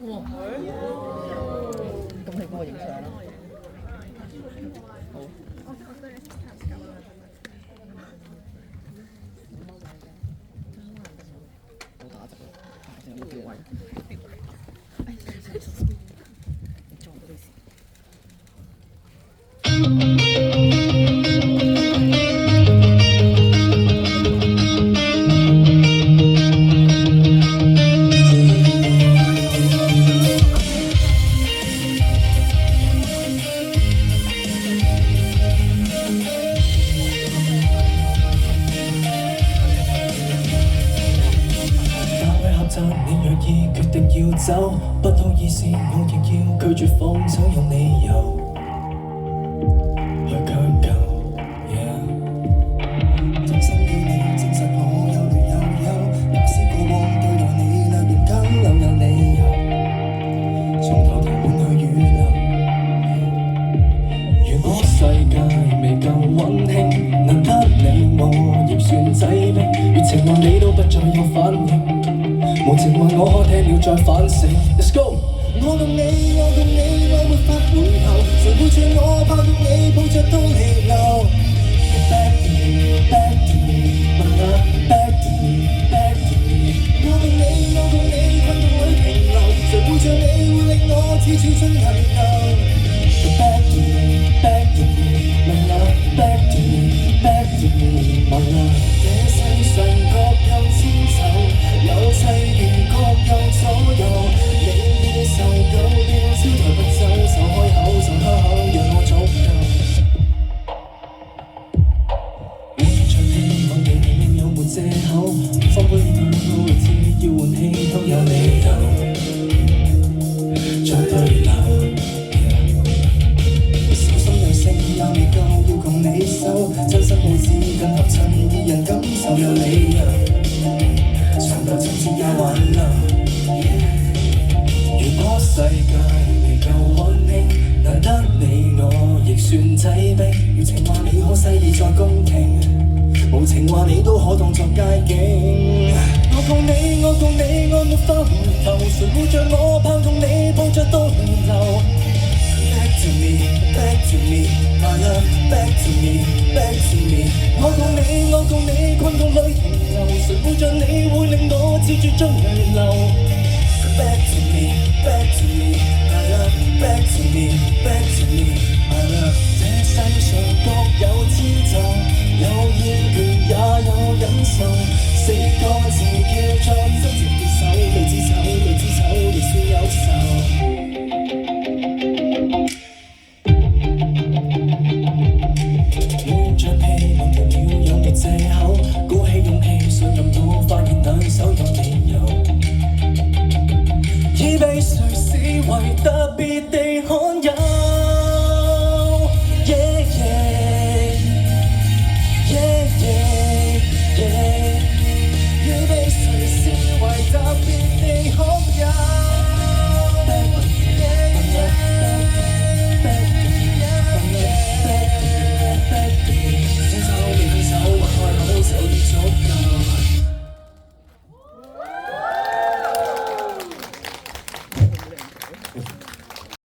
哇！咁你幫我影相啦。好。好打直啊！有冇調位？你做唔到事。你若已決定要走，不好意思，我亦要拒絕放手，有理由去強求。真心要你證實我有劣又優，假使過往對待你略嫌簡陋，有理由從頭填滿去預留。如果世界未夠溫馨，能得你我亦算擠迫，越情話你都不再有反應。無情話我聽了再反省 ，Let's go。我共你，愛沒法回頭，誰會像我拋棄你，抱着都氣流。Back to me, back to me, my love, back to me, back to me。我共你，困頓裏停留，誰會像你會令我似處春泥流。Back to me, back to me, my love, back to me, back to me, my love。這世上各有千愁，有際遇各有左右，你已受夠了，招抬不走，就開口就黑口，讓我足夠。每場戲我仍然有沒藉口，放杯好似要換氣都有理由，再對流。手心有聲也未夠，要共你收，真心冇紙更合襯，二人感受有理由。長久親切也挽留。如果世界未夠溫馨，難得你我亦算擠迫。如情話你可細意再公平，無情話你都可當作街景。我共你，愛沒法回頭，誰會像我拋動你，抱着都輪流。Back to me, back to me, my love, back to me, back to me。我共你，困頓裏停留，誰會像你會令我似住將淚流。Back to